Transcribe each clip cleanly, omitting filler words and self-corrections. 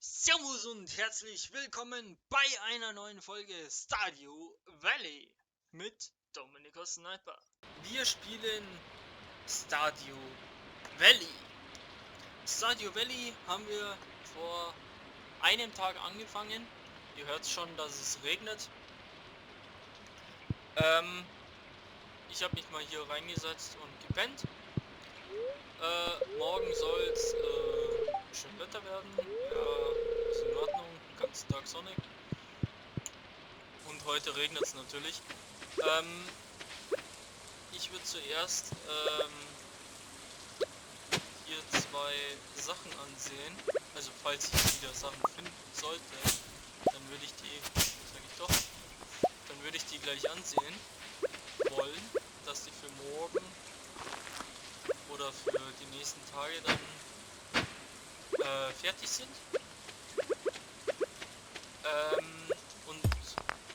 Servus und herzlich willkommen bei einer neuen Folge Stardew Valley mit Dominico Sniper. Wir spielen Stardew Valley. Stardew Valley haben wir vor einem Tag angefangen. Ihr hört schon, dass es regnet. Ich habe mich mal hier reingesetzt und gepennt. Morgen soll es schön Wetter werden. Ja, ist in Ordnung. Den ganzen Tag sonnig. Und heute regnet es natürlich. Ich würde zuerst hier zwei Sachen ansehen. Also falls ich wieder Sachen finden sollte, dann würde ich die, sag ich doch, dann würde ich die gleich ansehen wollen, dass die für morgen oder für die nächsten Tage dann fertig sind. Und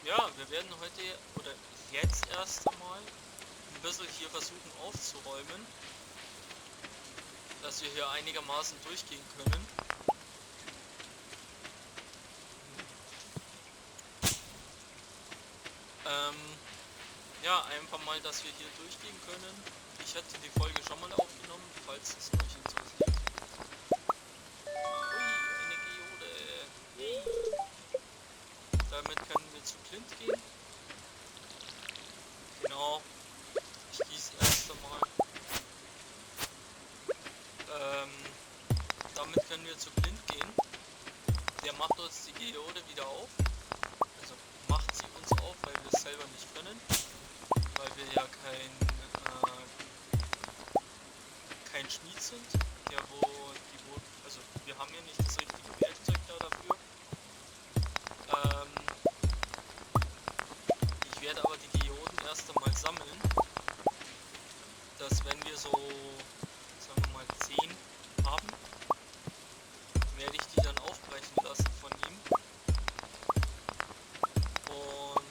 ja, wir werden heute oder jetzt erst einmal ein bisschen hier versuchen aufzuräumen, dass wir hier einigermaßen durchgehen können. Ja, einfach mal, dass wir hier durchgehen können. Ich hatte die Folge schon mal aufgenommen, falls es euch interessiert. Ui, eine Geode. Yay. Damit können wir zu Clint gehen. Genau. Ich gieße erst einmal. Damit können wir zu Clint gehen. Der macht uns die Geode wieder auf. Also macht sie uns auf, weil wir es selber nicht können. Weil wir ja kein Schmied sind. Also wir haben ja nicht das richtige Werkzeug da dafür. Ich werde aber die Geoden erst einmal sammeln. Dass wenn wir so, sagen wir mal 10 haben, werde ich die dann aufbrechen lassen von ihm. Und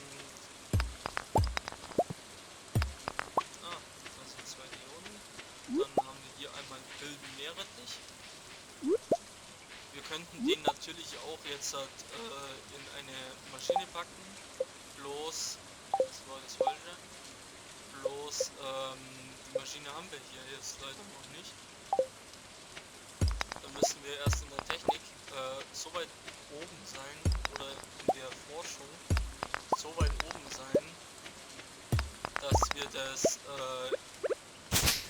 das sind 2 Geoden. Dann haben wir hier einmal wilden Meerrettich. Wir könnten den natürlich auch jetzt in eine Maschine packen. Bloß, das war das Falsche. Bloß, die Maschine haben wir hier jetzt leider noch nicht. Da müssen wir erst in der Technik so weit oben sein, oder in der Forschung so weit oben sein, dass wir das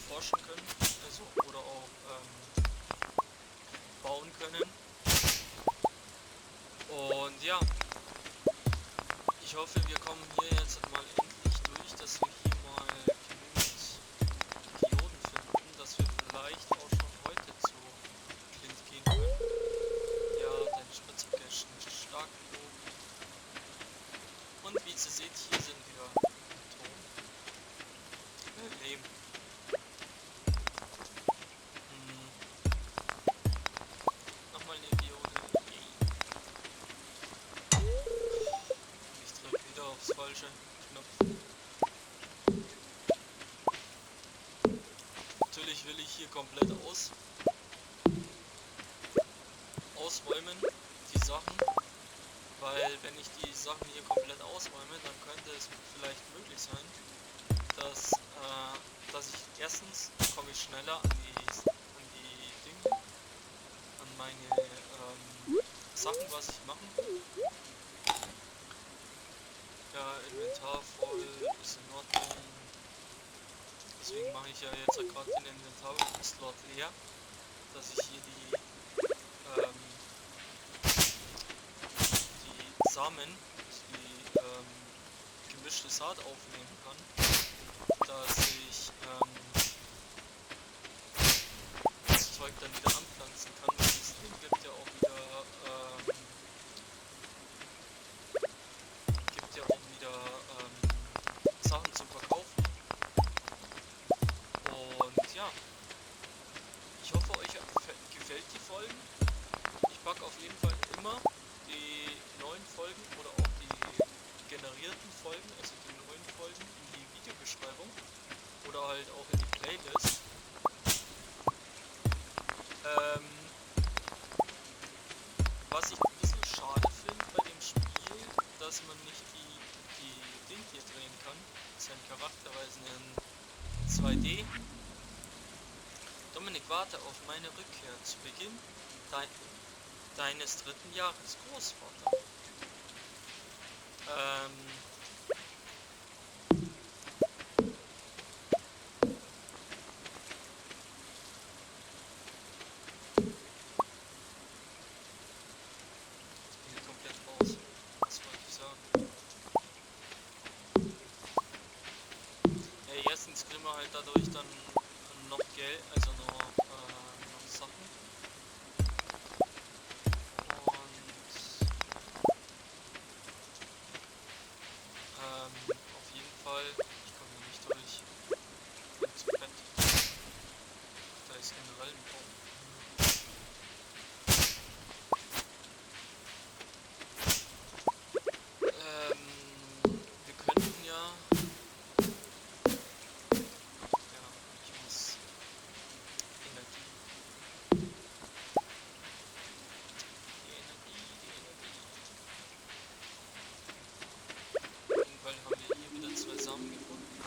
forschen können, also oder auch bauen können. Und ja, ich hoffe, wir kommen hier jetzt mal endlich durch, dass wir hier mal genügend Geoden finden, dass wir vielleicht auch schon heute zu Clint gehen können. Ja, deine Spitzhacke ist stark genug. Und wie ihr seht, hier sind wir im Ton. Leben. Nochmal eine Geode. Ich drücke wieder aufs falsche Knopf. Natürlich will ich hier komplett ausräumen, die Sachen, weil wenn ich die Sachen hier komplett ausräume, dann könnte es vielleicht möglich sein, dass ich erstens komme ich schneller an die Dinge, an meine Sachen, was ich machen will. Ja, Inventar voll, ist in Ordnung. Deswegen mache ich ja jetzt gerade den Inventar-Slot leer, dass ich hier die Samen, die gemischte Saat aufnehmen kann, dass ich das Zeug dann wieder anpflanzen kann. Das Ding gibt ja auch wieder Sachen zum Verkaufen. Und ja, ich hoffe, euch gefällt die Folgen. Ich packe auf jeden Fall immer die neuen Folgen oder auch die generierten Folgen, also die neuen Folgen in die Videobeschreibung oder halt auch in die Playlist. Was ich ein bisschen schade finde bei dem Spiel, dass man nicht die Ding hier drehen kann. Sein Charakter, weil es in 2D. Dominik, warte auf meine Rückkehr zu Beginn deines 3. Jahres, Großvater. Jetzt bin ich komplett raus. Was wollte ich sagen? Ja, erstens kriegen wir halt dadurch dann noch Geld, also noch Sachen. Und auf jeden Fall, ich komme hier nicht durch. Ich bin zu fett. Da ist generell ein Baum. Wir könnten ja. Ja, ich muss Energie. Irgendwann haben wir hier wieder 2 Samen gefunden. Die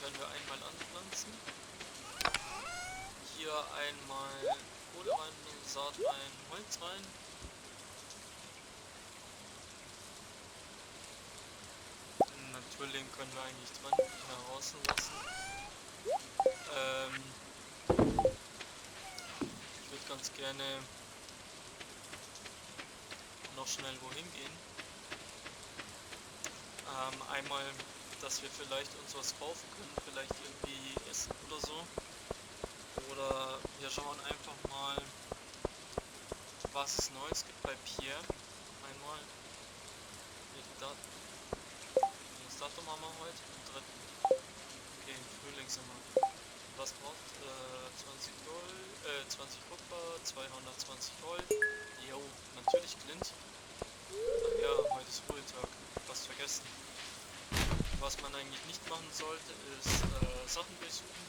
können wir einmal anpflanzen. Hier einmal Kohle rein, Saat rein, Holz rein. Natürlich können wir eigentlich dran draußen lassen. Ich würde ganz gerne noch schnell wohin gehen. Einmal, dass wir vielleicht uns was kaufen können, vielleicht irgendwie essen oder so. Oder wir schauen einfach mal, was es Neues gibt bei Pierre. Einmal. Das Datum haben wir heute, am 3. Okay, im Frühling sind wir. Was braucht 20 Gold, 20 Kupfer, 220 Gold. Jo, natürlich Clint. Ach ja, heute ist Ruhetag. Fast vergessen. Was man eigentlich nicht machen sollte, ist Sachen durchsuchen.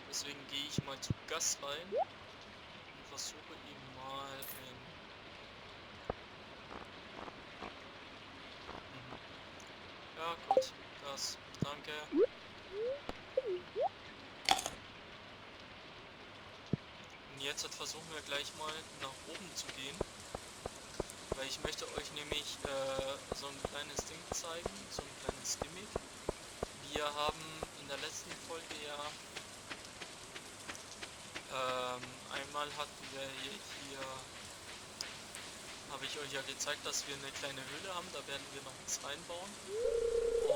Deswegen gehe ich mal zu Gas rein und versuche ihn mal in. Ja gut, Gas, danke. Und jetzt versuchen wir gleich mal nach oben zu gehen. Weil ich möchte euch nämlich so ein kleines Ding zeigen, so ein kleines Gimmick. Wir haben in der letzten Folge ja einmal hatten wir hier habe ich euch ja gezeigt, dass wir eine kleine Höhle haben, da werden wir noch was reinbauen.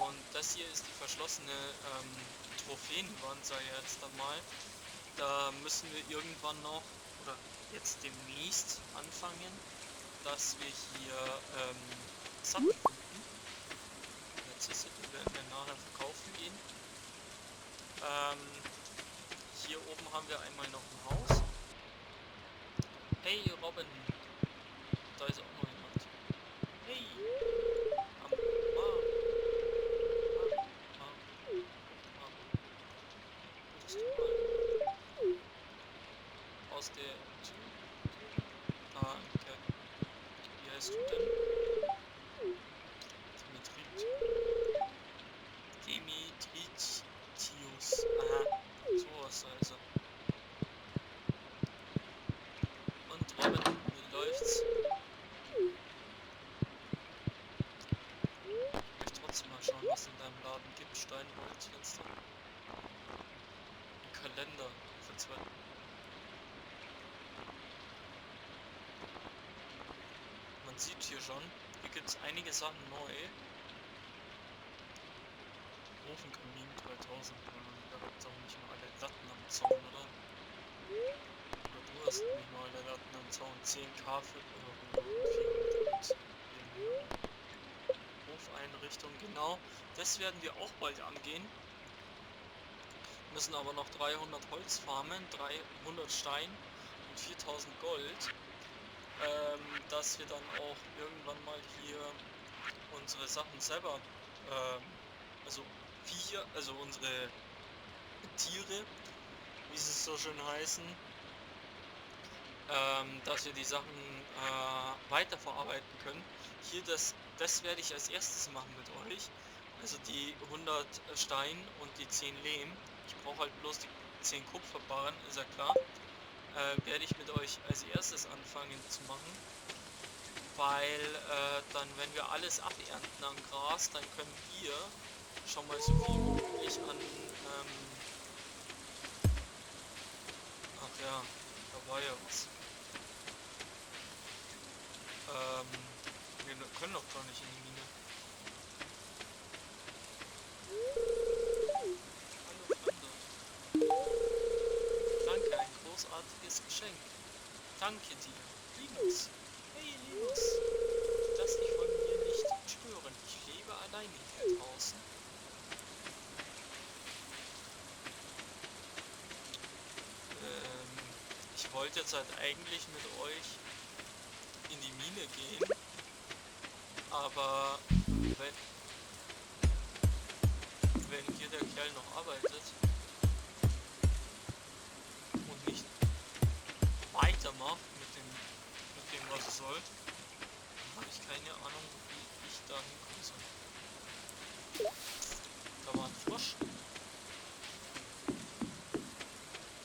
Und das hier ist die verschlossene Trophäenwand, sage ich jetzt einmal. Da müssen wir irgendwann noch, oder jetzt demnächst anfangen, dass wir hier Sachen finden. Necessity werden wir nachher verkaufen gehen. Hier oben haben wir einmal noch ein Haus. Hey Robin, da ist auch noch jemand. Hey, würdest du mal aus der Tür? Ah, okay. Wie heißt du denn? Dimitritius. Aha, sowas also. Und Robin, wie läuft's? Ich möchte trotzdem mal schauen, was in deinem Laden gibt. Steinholz, Fenster. Ein Kalender für 2. Man sieht hier schon, hier gibt es einige Sachen neu. Ofenkamin 3000, da gibt es auch nicht mal alle Latten am Zaun, oder? Oder du hast nicht mal alle Latten am Zaun. 10k für 400 Hofeinrichtung, genau. Das werden wir auch bald angehen. Müssen aber noch 300 Holz farmen, 300 Stein und 4000 Gold. Dass wir dann auch irgendwann mal hier unsere Sachen selber, also Viecher, also unsere Tiere, wie sie so schön heißen, dass wir die Sachen weiterverarbeiten können. Hier, das werde ich als erstes machen mit euch. Also die 100 Stein und die 10 Lehm. Ich brauche halt bloß die 10 Kupferbarren, ist ja klar. Werde ich mit euch als erstes anfangen zu machen. Weil dann, wenn wir alles abernten an Gras, dann können wir schon mal so viel wie möglich an... ach ja, da war ja was. Wir können doch gar nicht in die Mine. Hallo Fremder. Danke, ein großartiges Geschenk. Danke dir. Linus. Hey Linus. Lass dich von mir nicht stören. Ich lebe alleine hier draußen. Ich wollte jetzt halt eigentlich mit euch in die Mine gehen. Aber wenn hier der Kerl noch arbeitet und nicht weitermacht mit dem was er soll, dann habe ich keine Ahnung, wie ich da hinkommen soll. Da war ein Frosch.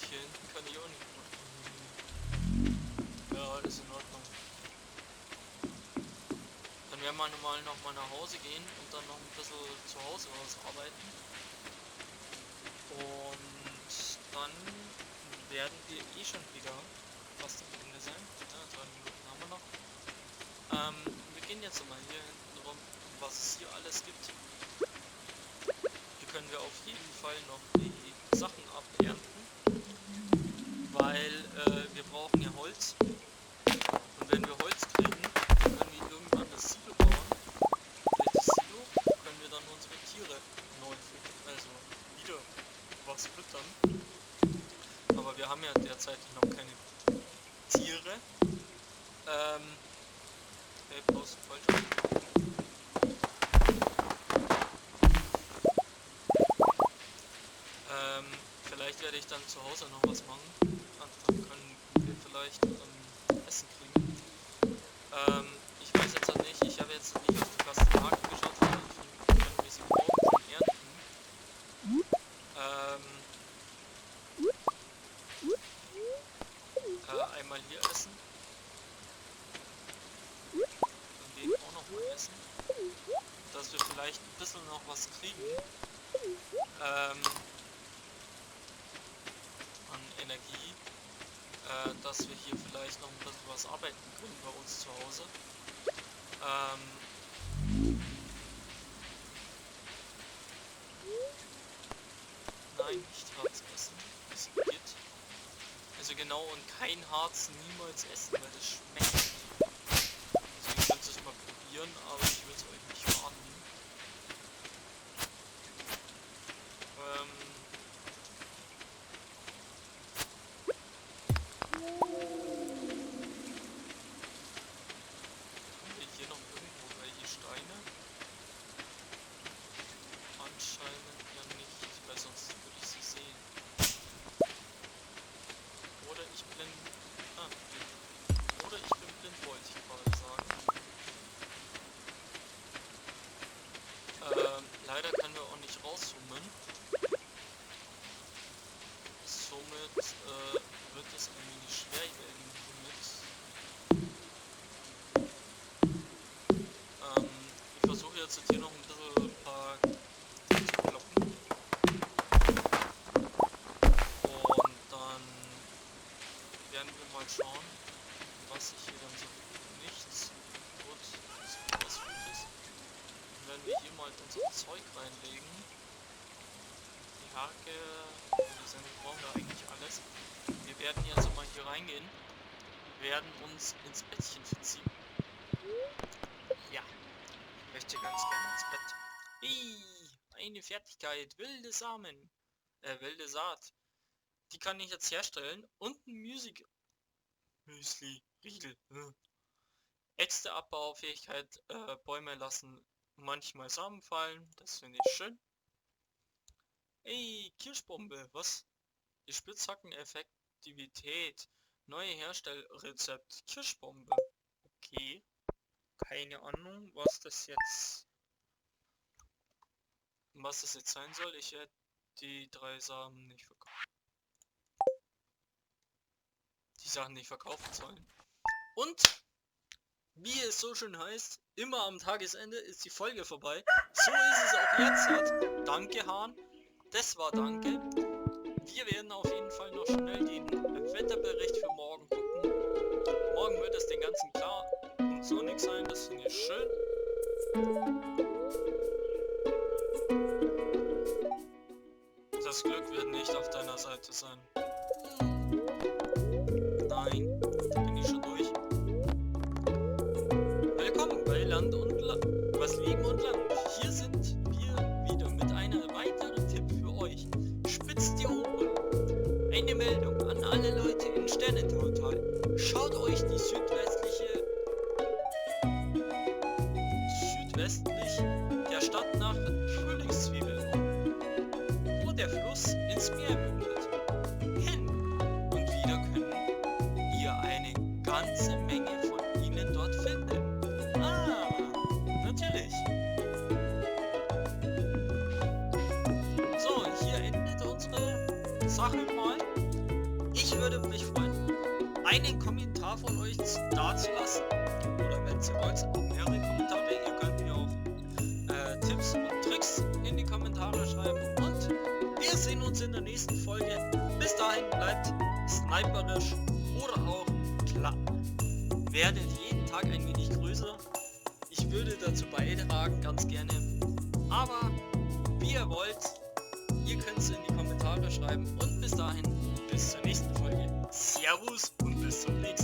Hier hinten kann ich auch nicht machen. Ja, ist in Ordnung. Dann werden wir mal nochmal nach Hause gehen und dann noch ein bisschen zu Hause ausarbeiten. Und dann werden wir eh schon wieder fast am Ende sein. Ja, 3 Minuten haben wir noch. Wir gehen jetzt mal hier hinten rum, was es hier alles gibt. Hier können wir auf jeden Fall noch die Sachen abernten, weil wir brauchen ja Holz. Und wenn wir Holz kriegen, dann können wir irgendwann das Silo bauen. Durch das Silo können wir dann unsere Tiere neu füttern, also wieder was füttern. Aber wir haben ja derzeit noch keine Tiere. Bloß falsch. Vielleicht werde ich dann zu Hause noch was machen. Dann können wir vielleicht Essen kriegen. Ich weiß jetzt halt nicht, ich habe jetzt nicht auf die Kastenmarke geschaut, vielleicht können wir sie morgen schon ernten. Einmal hier essen. Dann den auch noch mal essen. Dass wir vielleicht ein bisschen noch was kriegen. An Energie. Dass wir hier vielleicht noch ein bisschen was arbeiten können bei uns zu Hause. Nein, nicht Harz essen. Es geht. Also genau, und kein Harz niemals essen, weil das schmeckt nicht. Also ihr könnt es mal probieren, aber ich würde es euch nicht raten. Haben wir hier noch irgendwo welche Steine? Anscheinend ja nicht, weil sonst würde ich sie sehen. Oder ich bin blind. Oder ich bin blind, wollte ich gerade sagen. Leider können wir auch nicht rauszoomen. Somit wird es ein wenig schwer werden hiermit. Ich versuche jetzt hier noch ein bisschen ein paar zu kloppen. Und dann werden wir mal schauen, was ich hier dann so nichts. Gut, das ist was Gutes. Dann werden wir hier mal unser Zeug reinlegen. Die Hake, wir brauchen da eigentlich alles. Wir werden jetzt mal hier reingehen. Wir werden uns ins Bettchen verziehen. Ja, ich möchte ganz gerne ins Bett. Eine Fertigkeit, wilde Samen. Wilde Saat. Die kann ich jetzt herstellen. Und ein Müsli, Riegel. Äxte Abbaufähigkeit, Bäume lassen manchmal Samen fallen. Das finde ich schön. Kirschbombe, was? Die Spitzhacken-Effektivität Neue Herstellrezept. Kirschbombe. Okay. Keine Ahnung, was das jetzt sein soll. Ich hätte die 3 Samen nicht verkauft. Die Sachen nicht verkaufen sollen. Und wie es so schön heißt, immer am Tagesende ist die Folge vorbei. So ist es auch jetzt. Danke, Hahn. Das war Danke. Wir werden auf jeden Fall noch schnell den Wetterbericht für morgen gucken. Morgen wird es den ganzen klar und sonnig sein. Das finde ich schön. Das Glück wird nicht auf deiner Seite sein. Nein, da bin ich schon durch. Willkommen bei Land und was Leben und Land. Hier sind wir wieder mit einem weiteren Tipp für euch. Spitzt die Ohren. Eine Meldung an alle Leute in Sternentortal. Schaut euch die südwestlich der Stadt nach Frühlingszwiebeln um, wo der Fluss ins Meer mündet. Hin und wieder können ihr eine ganze Menge von ihnen dort finden. Ah, natürlich. So, hier endet unsere Sache mal. Ich würde mich freuen, einen Kommentar von euch dazulassen. Oder wenn ihr wollt, auch mehrere Kommentare. Ihr könnt mir auch Tipps und Tricks in die Kommentare schreiben. Und wir sehen uns in der nächsten Folge. Bis dahin bleibt sniperisch oder auch klar. Werdet jeden Tag ein wenig größer. Ich würde dazu beitragen, ganz gerne. Aber wie ihr wollt, ihr könnt es in die Kommentare schreiben. Und bis dahin, bis zur nächsten Folge. Servus und bis zum nächsten Mal.